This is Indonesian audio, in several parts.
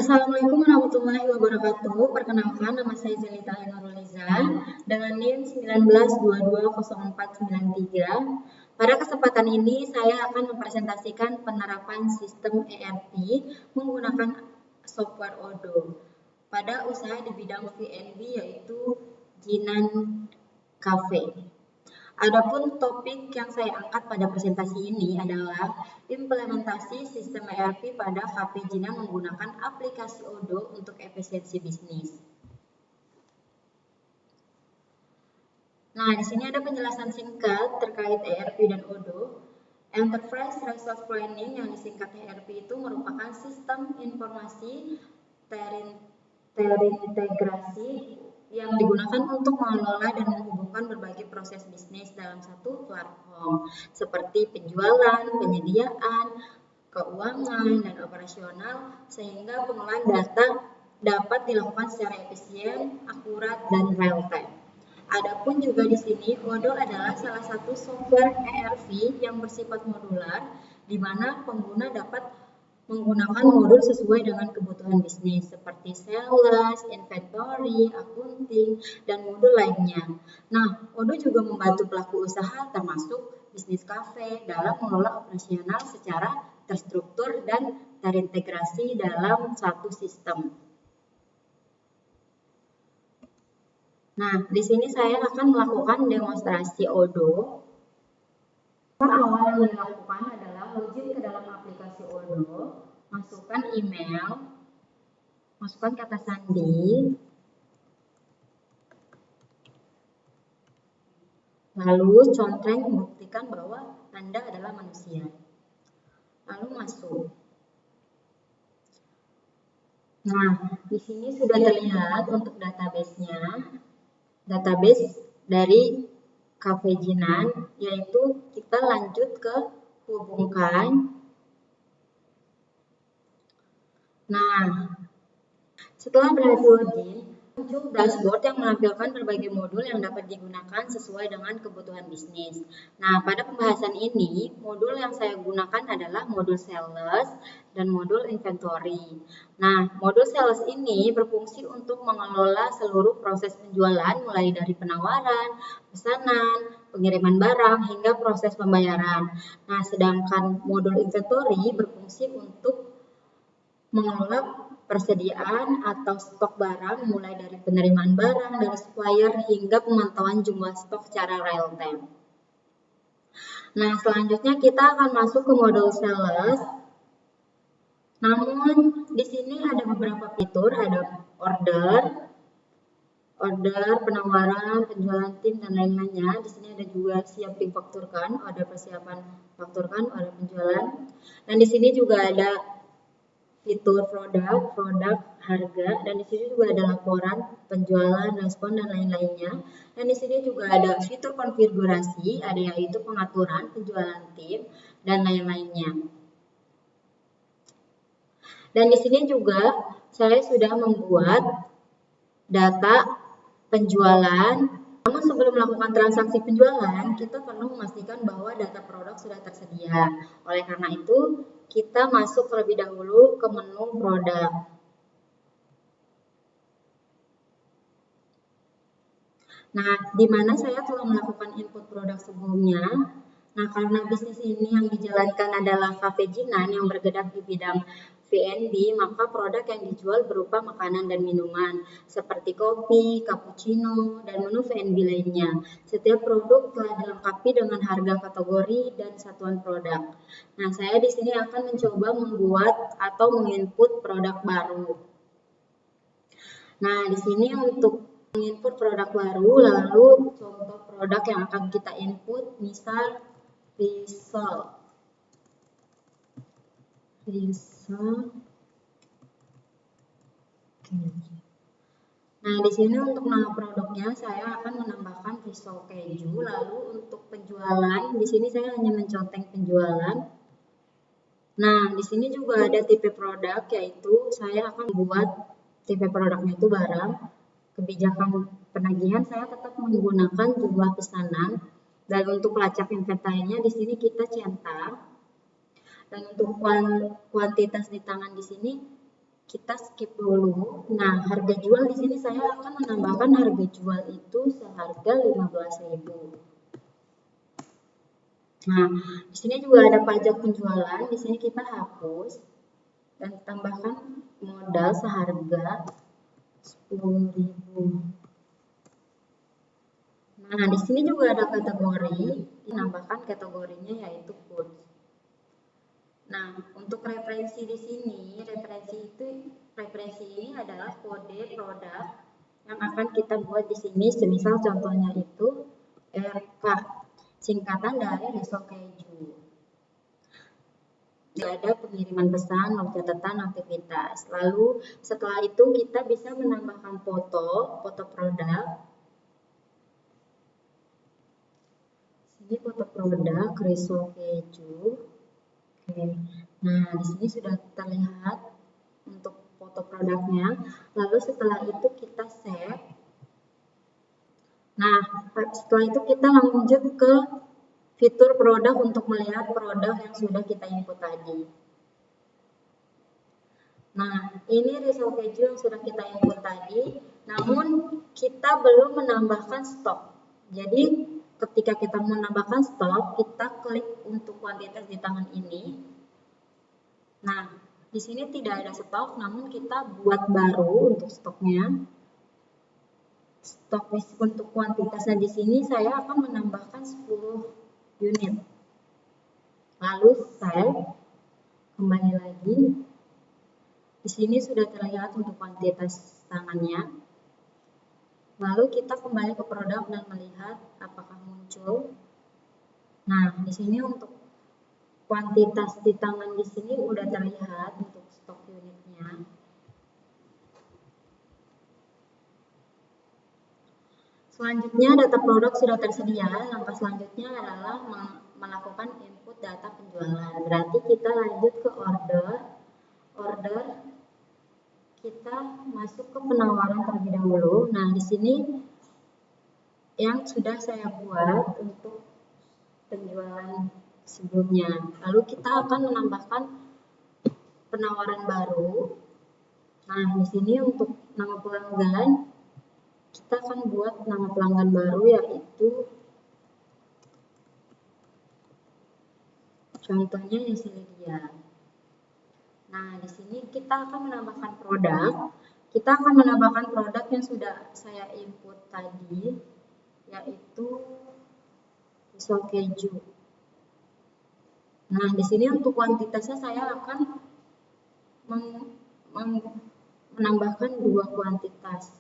Assalamualaikum warahmatullahi wabarakatuh. Perkenalkan, nama saya Zelita Nuruliza dengan NIM 19220493. Pada kesempatan ini saya akan mempresentasikan penerapan sistem ERP menggunakan software Odoo pada usaha di bidang VNB yaitu Jinan Cafe. Adapun topik yang saya angkat pada presentasi ini adalah implementasi sistem ERP pada Cafe Jinan menggunakan aplikasi Odoo untuk efisiensi bisnis. Nah, di sini ada penjelasan singkat terkait ERP dan Odoo. Enterprise Resource Planning yang disingkat ERP itu merupakan sistem informasi terintegrasi yang digunakan untuk mengelola dan menghubungkan berbagai proses bisnis dalam satu platform seperti penjualan, penyediaan, keuangan, dan operasional sehingga pengolahan data dapat dilakukan secara efisien, akurat, dan real time. Adapun juga di sini Odoo adalah salah satu software ERP yang bersifat modular di mana pengguna dapat menggunakan modul sesuai dengan kebutuhan bisnis seperti sales, inventory, accounting, dan modul lainnya. Nah, Odoo juga membantu pelaku usaha termasuk bisnis kafe dalam mengelola operasional secara terstruktur dan terintegrasi dalam satu sistem. Nah, di sini saya akan melakukan demonstrasi Odoo. Awal yang dilakukan adalah login ke dalam aplikasi Odoo, masukkan email, masukkan kata sandi, lalu contreng membuktikan bahwa Anda adalah manusia. Lalu masuk. Nah, di sini sudah terlihat untuk database-nya. Database dari Cafe Jinan, yaitu kita lanjut ke hubungkan. Nah, setelah berhasil login, muncul dashboard yang menampilkan berbagai modul yang dapat digunakan sesuai dengan kebutuhan bisnis. Nah, pada pembahasan ini, modul yang saya gunakan adalah modul sales dan modul inventory. Nah, modul sales ini berfungsi untuk mengelola seluruh proses penjualan mulai dari penawaran, pesanan, pengiriman barang, hingga proses pembayaran. Nah, sedangkan modul inventory berfungsi untuk mengelola persediaan atau stok barang mulai dari penerimaan barang dari supplier hingga pemantauan jumlah stok secara real time. Nah, selanjutnya kita akan masuk ke modul sales. Namun di sini ada beberapa fitur, ada order, penawaran, penjualan tim, dan lain-lainnya. Di sini ada juga siap difakturkan, order persiapan fakturkan, order penjualan. Dan di sini juga ada fitur produk, harga, dan di sini juga ada laporan, penjualan, respon, dan lain-lainnya. Dan di sini juga ada fitur konfigurasi, ada yaitu pengaturan, penjualan tim, dan lain-lainnya. Dan di sini juga saya sudah membuat data penjualan. Namun sebelum melakukan transaksi penjualan, kita perlu memastikan bahwa data produk sudah tersedia. Oleh karena itu, kita masuk terlebih dahulu ke menu produk. Nah, di mana saya telah melakukan input produk sebelumnya. Nah, karena bisnis ini yang dijalankan adalah Cafe Jinan yang bergerak di bidang VNB, maka produk yang dijual berupa makanan dan minuman seperti kopi, cappuccino, dan menu VNB lainnya. Setiap produk telah dilengkapi dengan harga kategori dan satuan produk. Nah, saya di sini akan mencoba membuat atau menginput produk baru. Nah, di sini untuk menginput produk baru, lalu contoh produk yang akan kita input, misal risol. Nah, di sini untuk nama produknya saya akan menambahkan risol keju. Lalu untuk penjualan, di sini saya hanya menconteng penjualan. Nah, di sini juga ada tipe produk, yaitu saya akan membuat tipe produknya itu barang. Kebijakan penagihan saya tetap menggunakan jumlah pesanan. Dan untuk pelacak inventarnya di sini kita centang. Dan untuk kuantitas di tangan di sini kita skip dulu. Nah, harga jual di sini saya akan menambahkan harga jual itu seharga 15.000. Nah, di sini juga ada pajak penjualan. Di sini kita hapus dan tambahkan modal seharga 10.000. Nah, di sini juga ada kategori. Menambahkan kategorinya yaitu goods. Nah, untuk referensi di sini, referensi ini adalah kode produk yang akan kita buat di sini. Semisal contohnya itu RK, singkatan dari risol keju. Ada pengiriman pesan, catatan, aktivitas. Lalu setelah itu kita bisa menambahkan foto produk. Sini foto produk risol keju. Oke. Nah, di sini sudah terlihat untuk foto produknya. Lalu setelah itu kita save. Nah, setelah itu kita lanjut ke fitur produk untuk melihat produk yang sudah kita input tadi. Nah, ini risol keju yang sudah kita input tadi, namun kita belum menambahkan stok. Jadi, ketika kita menambahkan stok, kita klik untuk kuantitas di tangan ini. Nah, di sini tidak ada stok, namun kita buat baru untuk stoknya. Stok untuk kuantitasnya di sini saya akan menambahkan 10 unit. Lalu save, kembali lagi. Di sini sudah terlihat untuk kuantitas tangannya. Lalu kita kembali ke produk dan melihat apakah muncul. Nah, di sini untuk kuantitas di tangan di sini udah terlihat untuk stok unitnya. Selanjutnya data produk sudah tersedia. Langkah selanjutnya adalah melakukan input data penjualan. Berarti kita lanjut ke order. Kita masuk ke penawaran terlebih dahulu. Nah, di sini yang sudah saya buat untuk penjualan sebelumnya. Lalu kita akan menambahkan penawaran baru. Nah, di sini untuk nama pelanggan, kita akan buat nama pelanggan baru yaitu contohnya Yesilia. Nah, di sini kita akan menambahkan produk. Kita akan menambahkan produk yang sudah saya input tadi, yaitu risol keju. Nah, di sini untuk kuantitasnya saya akan menambahkan 2 kuantitas.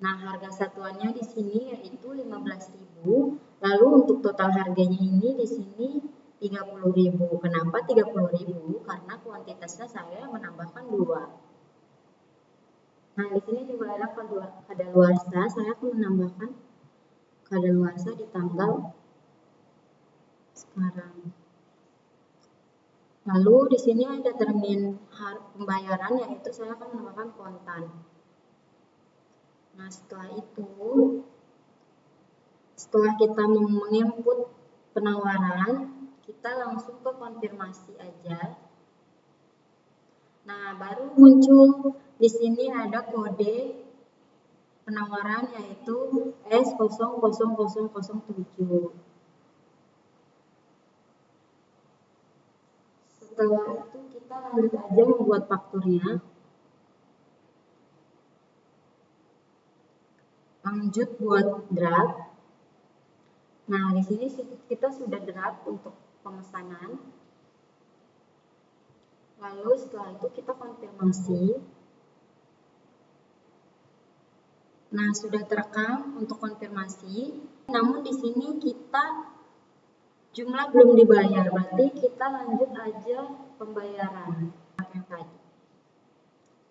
Nah, harga satuannya di sini yaitu 15.000. Lalu untuk total harganya ini di sini 30.000. Kenapa 30.000? Karena kuantitasnya saya menambahkan 2. Nah, di sini juga ada kadaluarsa. Saya akan menambahkan kadaluarsa di tanggal sekarang. Lalu di sini ada termin pembayaran, yaitu saya akan menambahkan kontan. Nah, setelah kita menginput penawaran, kita langsung ke konfirmasi aja. Nah, baru muncul di sini ada kode penawaran yaitu S000007. Setelah itu kita lanjut aja membuat fakturnya. Lanjut buat draft. Nah, di sini kita sudah draft untuk pemesanan. Lalu setelah itu kita konfirmasi. Nah, sudah terekam untuk konfirmasi. Namun di sini kita jumlah belum dibayar, berarti kita lanjut aja pembayaran yang tadi.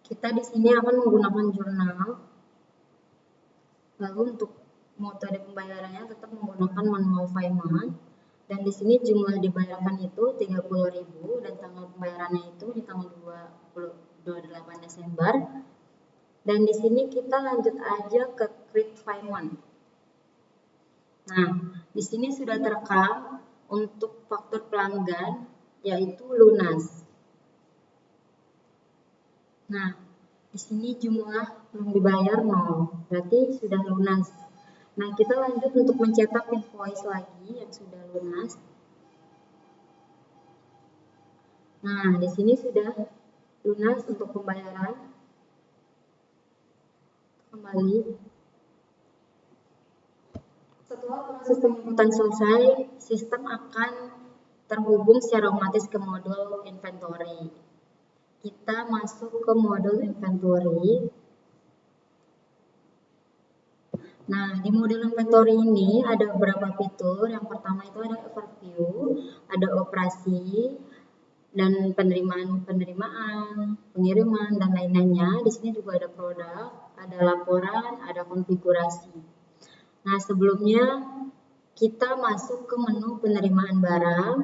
Kita di sini akan menggunakan jurnal. Lalu untuk metode pembayarannya tetap menggunakan manual payment. Dan di sini jumlah dibayarkan itu 30.000 dan tanggal pembayarannya itu di tanggal 28 Desember. Dan di sini kita lanjut aja ke quick payment. Nah, di sini sudah terekam untuk faktur pelanggan yaitu lunas. Nah, di sini jumlah belum dibayar 0, berarti sudah lunas. Nah, kita lanjut untuk mencetak invoice lagi yang sudah lunas. Nah, di sini sudah lunas untuk pembayaran. Kembali. Setelah proses penginputan selesai, sistem akan terhubung secara otomatis ke modul inventory. Kita masuk ke modul inventory. Nah, di modul inventory ini ada beberapa fitur. Yang pertama itu ada overview, ada operasi, dan penerimaan, pengiriman, dan lain-lainnya. Di sini juga ada produk, ada laporan, ada konfigurasi. Nah, sebelumnya kita masuk ke menu penerimaan barang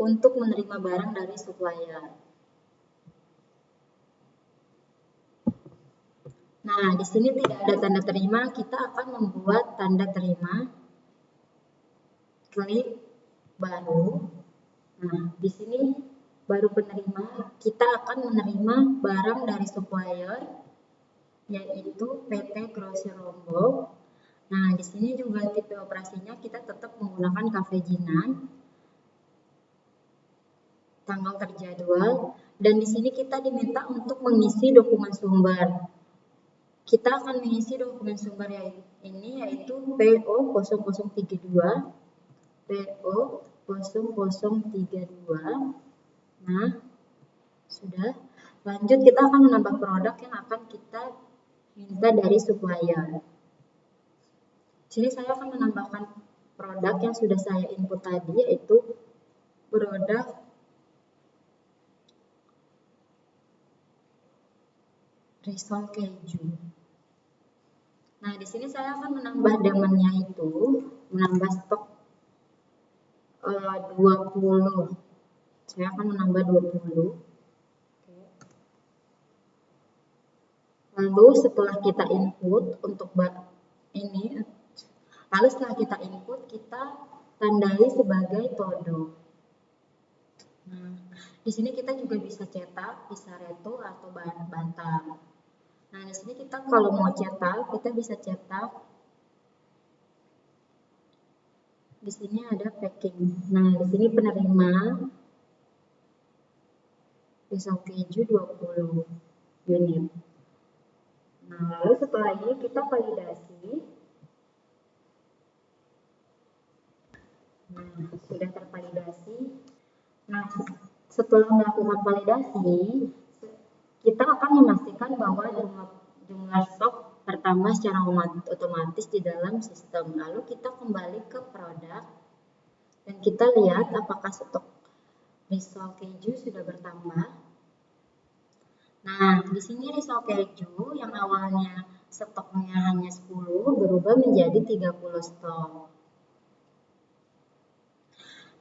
untuk menerima barang dari supplier. Nah, di sini tidak ada tanda terima, kita akan membuat tanda terima. Klik baru. Nah, di sini baru penerima, kita akan menerima barang dari supplier, yaitu PT Grosir Lombok. Nah, di sini juga tipe operasinya kita tetap menggunakan Cafe Jinan, tanggal terjadwal, dan di sini kita diminta untuk mengisi dokumen sumber. Kita akan mengisi dokumen sumber ini yaitu PO 0032, PO 0032. Nah, sudah. Lanjut, kita akan menambah produk yang akan kita minta dari supplier. Sini saya akan menambahkan produk yang sudah saya input tadi, yaitu produk risol keju. Nah, di sini saya akan menambah demandnya itu, menambah stok 20. Saya akan menambah 20. Lalu setelah kita input untuk ini, lalu setelah kita input, kita tandai sebagai todo. Nah, di sini kita juga bisa cetak, bisa reto atau bantal. Nah, di sini kita kalau mau cetak, kita bisa cetak. Di sini ada packing. Nah, di sini penerima risol keju 20 unit. Nah, lalu setelah ini kita validasi. Nah, sudah tervalidasi. Nah, setelah melakukan validasi, kita akan memastikan bahwa jumlah stok bertambah secara otomatis di dalam sistem. Lalu kita kembali ke produk dan kita lihat apakah stok risol keju sudah bertambah. Nah, di sini risol keju yang awalnya stoknya hanya 10 berubah menjadi 30 stok.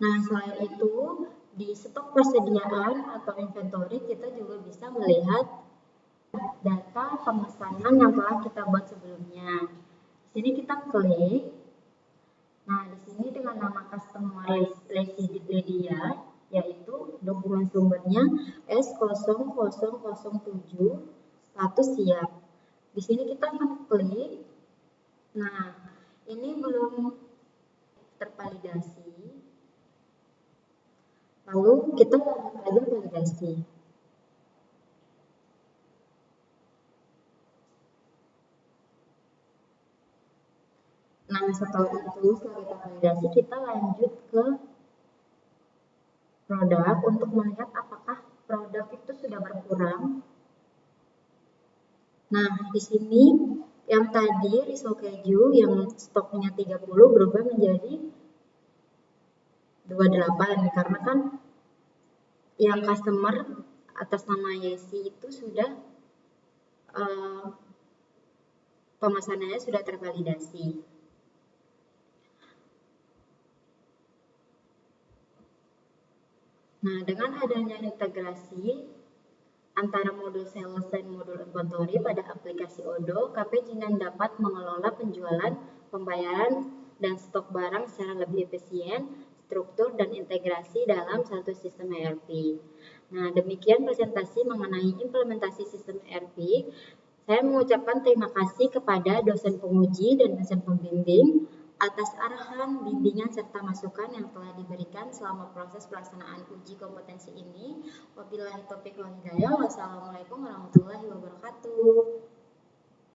Nah, selain itu, di stok persediaan atau inventory kita juga bisa melihat data pemesanan yang telah kita buat sebelumnya. Di sini kita klik. Nah, di sini dengan nama customer Lydia, yaitu dokumen sumbernya S0007, status siap. Di sini kita akan klik. Nah, ini belum tervalidasi. Lalu kita lanjut aja validasi. Nah, setelah kita validasi, kita lanjut ke produk untuk melihat apakah produk itu sudah berkurang. Nah, di sini yang tadi risol keju yang stoknya 30 berubah menjadi 28 karena kan yang customer atas nama Yesi itu sudah pemesanannya sudah tervalidasi. Nah, dengan adanya integrasi antara modul sales dan modul inventory pada aplikasi Odoo, Cafe Jinan dapat mengelola penjualan, pembayaran, dan stok barang secara lebih efisien, struktur, dan integrasi dalam satu sistem ERP. Nah, demikian presentasi mengenai implementasi sistem ERP. Saya mengucapkan terima kasih kepada dosen penguji dan dosen pembimbing atas arahan, bimbingan, serta masukan yang telah diberikan selama proses pelaksanaan uji kompetensi ini. Wabillahi taufiq wal hidayah. Wassalamualaikum warahmatullahi wabarakatuh.